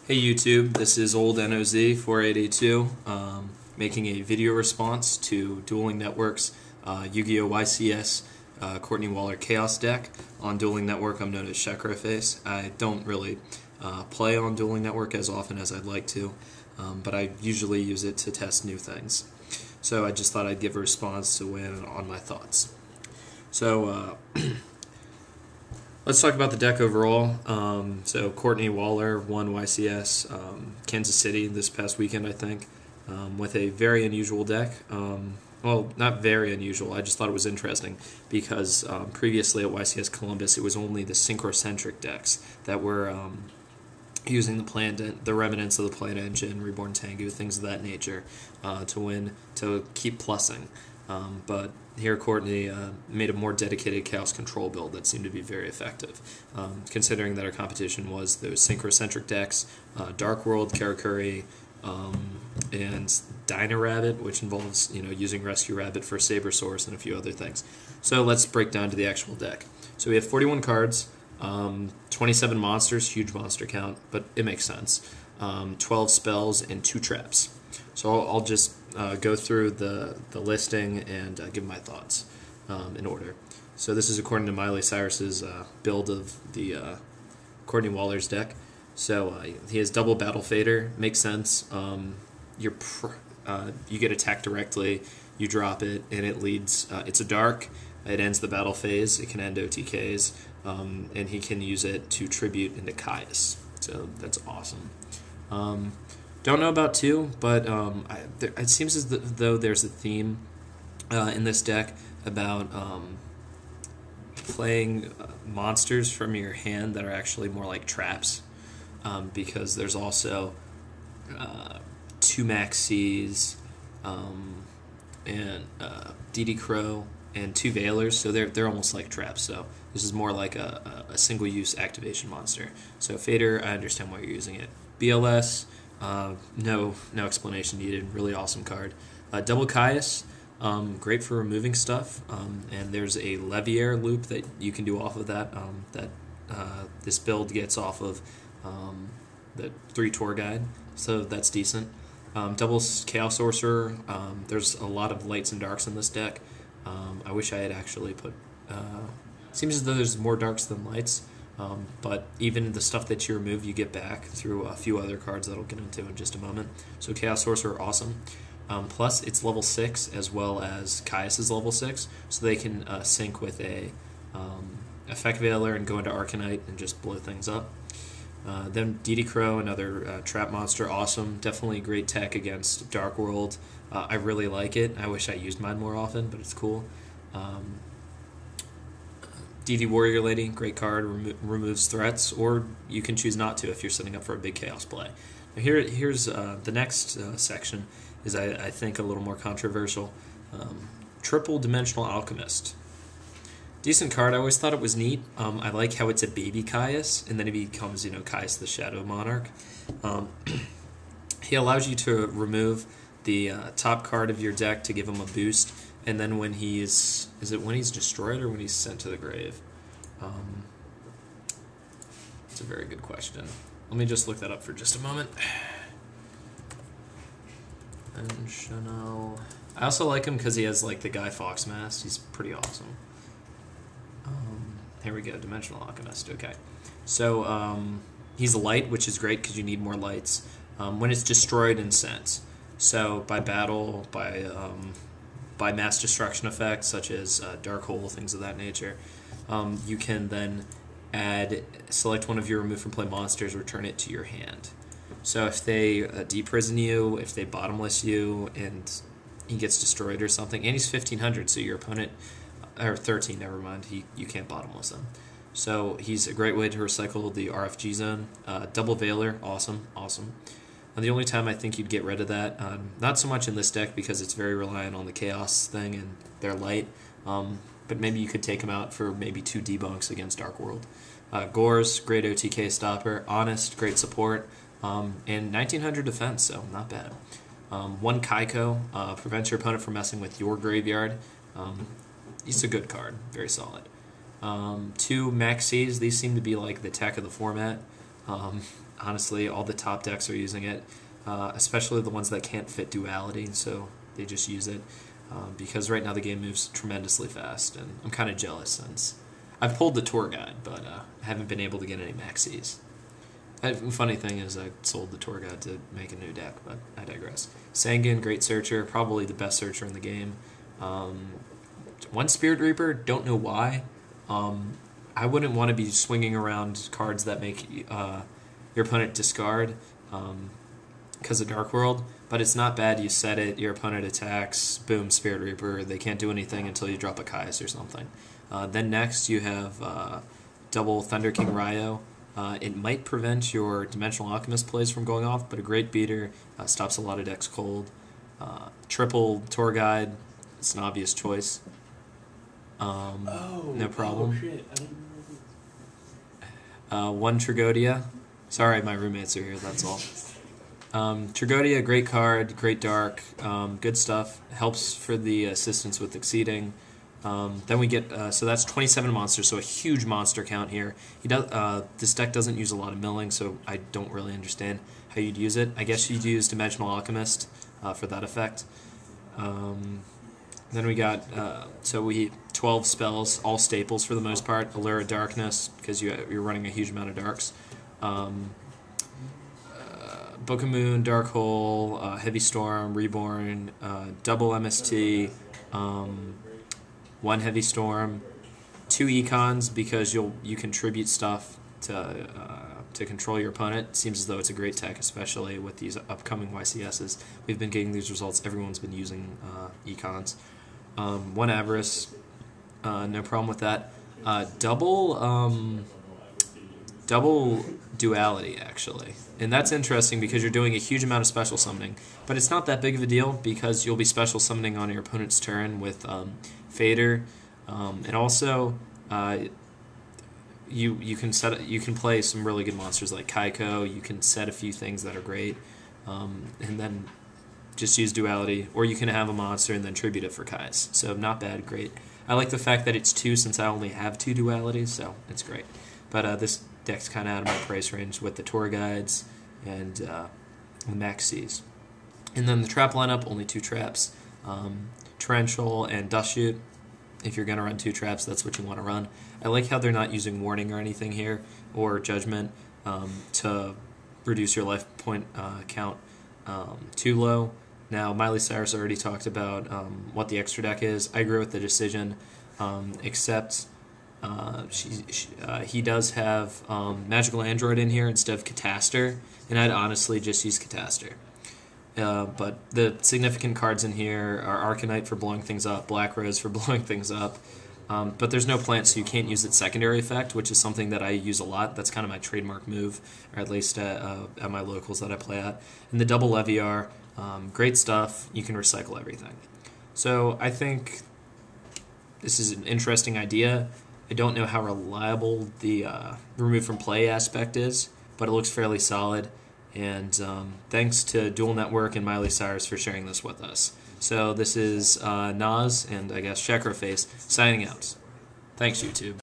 Hey YouTube, this is old NOZ4882 making a video response to Dueling Network's Yu-Gi-Oh! YCS Courtney Waller Chaos deck. On Dueling Network, I'm known as Schecroface. I don't really play on Dueling Network as often as I'd like to, but I usually use it to test new things. So I just thought I'd give a response to win on my thoughts. So let's talk about the deck overall. So Courtney Waller won YCS Kansas City this past weekend, I think, with a very unusual deck. Well, not very unusual. I just thought it was interesting because previously at YCS Columbus, it was only the synchrocentric decks that were using the remnants of the Plant Engine, Reborn Tengu, things of that nature, to keep plussing. But here Courtney made a more dedicated Chaos Control build that seemed to be very effective, considering that our competition was those synchrocentric decks, Dark World, Karakuri, and Dino Rabbit, which involves using Rescue Rabbit for Saber Source and a few other things. So let's break down to the actual deck. So we have 41 cards, 27 monsters, huge monster count, but it makes sense. 12 spells and 2 traps. So I'll just go through the listing and give my thoughts in order. So this is according to Miley Cyrus's build of the Courtney Waller's deck. So he has double Battle Fader, makes sense. You get attacked directly, you drop it, and it leads. It's a dark. It ends the battle phase. It can end OTKs, and he can use it to tribute into Caius. So that's awesome. Don't know about 2, but it seems as though there's a theme in this deck about playing monsters from your hand that are actually more like traps, because there's also 2 Maxis and DD Crow and 2 Veilers, so they're almost like traps. So this is more like a single-use activation monster. So Fader, I understand why you're using it. BLS. No explanation needed. Really awesome card. Double Caius, great for removing stuff. And there's a Leviair loop that you can do off of that. This build gets off of the 3 tour guide, so that's decent. Double Chaos Sorcerer. There's a lot of lights and darks in this deck. I wish I had actually put. Seems as though there's more darks than lights. But even the stuff that you remove, you get back through a few other cards that I'll get into in just a moment. So Chaos Sorcerer, awesome. Plus, it's level 6 as well as Caius is level 6, so they can sync with a Effect Veiler and go into Arcanite and just blow things up. Then DD Crow, another trap monster, awesome. Definitely great tech against Dark World. I really like it. I wish I used mine more often, but it's cool. DD Warrior Lady, great card, removes threats, or you can choose not to if you're setting up for a big chaos play. Now here's the next section is, I think, a little more controversial. Triple Dimensional Alchemist. Decent card. I always thought it was neat. I like how it's a baby Caius, and then he becomes, Caius the Shadow Monarch. He allows you to remove the top card of your deck to give him a boost, and then when is it when he's destroyed or when he's sent to the grave? It's a very good question. Let me just look that up for just a moment. And Chanel. I also like him because he has like the Guy Fawkes mask. He's pretty awesome. Here we go, Dimensional Alchemist. Okay, so he's light, which is great because you need more lights. When it's destroyed and sent, so by battle, by mass destruction effects such as Dark Hole, things of that nature, you can then select one of your remove from play monsters, return it to your hand. So if they deprison you, if they bottomless you, and he gets destroyed or something, and he's 1500, so your opponent, or 13, never mind, you can't bottomless him. So he's a great way to recycle the RFG zone. Double Veiler, awesome. And the only time I think you'd get rid of that, not so much in this deck because it's very reliant on the Chaos thing and they're light, but maybe you could take them out for maybe 2 debunks against Dark World. Gore's, great OTK stopper. Honest, great support. And 1900 defense, so not bad. 1 Kaiko, prevents your opponent from messing with your graveyard. He's a good card, very solid. 2 Maxis, these seem to be like the tech of the format. honestly, all the top decks are using it, especially the ones that can't fit duality, so they just use it. Because right now the game moves tremendously fast, and I'm kind of jealous since I've pulled the tour guide, but I haven't been able to get any maxis. Funny thing is I sold the tour guide to make a new deck, but I digress. Sangan, great searcher, probably the best searcher in the game. One Spirit Reaper, don't know why. I wouldn't want to be swinging around cards that make your opponent discard because of Dark World, but it's not bad. You set it, your opponent attacks, boom, Spirit Reaper. They can't do anything until you drop a Caius or something. Then next you have double Thunder King Ryo. It might prevent your Dimensional Alchemist plays from going off, but a great beater, stops a lot of decks cold. Triple Tour Guide, it's an obvious choice. No problem. Oh shit, I didn't know. One Trigodia. Sorry, my roommates are here, that's all. Trigodia, great card, great dark, good stuff. Helps for the assistance with exceeding. Then we get, so that's 27 monsters, so a huge monster count here. This deck doesn't use a lot of milling, so I don't really understand how you'd use it. I guess you'd use Dimensional Alchemist for that effect. Then we got, 12 spells, all staples for the most part. Allure of Darkness, because you're running a huge amount of darks. Book of Moon, Dark Hole, Heavy Storm, Reborn, double MST, one Heavy Storm, 2 Econs because you contribute stuff to control your opponent. It seems as though it's a great tech, especially with these upcoming YCSs. We've been getting these results. Everyone's been using Econs. One Avarice, no problem with that. Double duality, actually. And that's interesting because you're doing a huge amount of special summoning. But it's not that big of a deal because you'll be special summoning on your opponent's turn with Fader. And also, you can play some really good monsters like Kaiko. You can set a few things that are great. And then just use duality. Or you can have a monster and then tribute it for Kai's. So not bad, great. I like the fact that it's 2 since I only have 2 dualities, so it's great. But this deck's kind of out of my price range with the tour guides and the maxis. And then the trap lineup, only 2 traps. Torrential and Dust Shoot. If you're going to run 2 traps, that's what you want to run. I like how they're not using Warning or anything here, or Judgment, to reduce your life point count too low. Now, Miley Syrus already talked about what the extra deck is. I agree with the decision, except he does have Magical Android in here instead of Cataster, and I'd honestly just use Cataster. But the significant cards in here are Arcanite for blowing things up, Black Rose for blowing things up, but there's no plant, so you can't use its secondary effect, which is something that I use a lot. That's kind of my trademark move, or at least at my locals that I play at. And the double Leviar, great stuff. You can recycle everything. So I think this is an interesting idea. I don't know how reliable the remove from play aspect is, but it looks fairly solid. And thanks to Dual Network and Miley Syrus for sharing this with us. So this is Nas and I guess Schecroface signing out. Thanks, YouTube.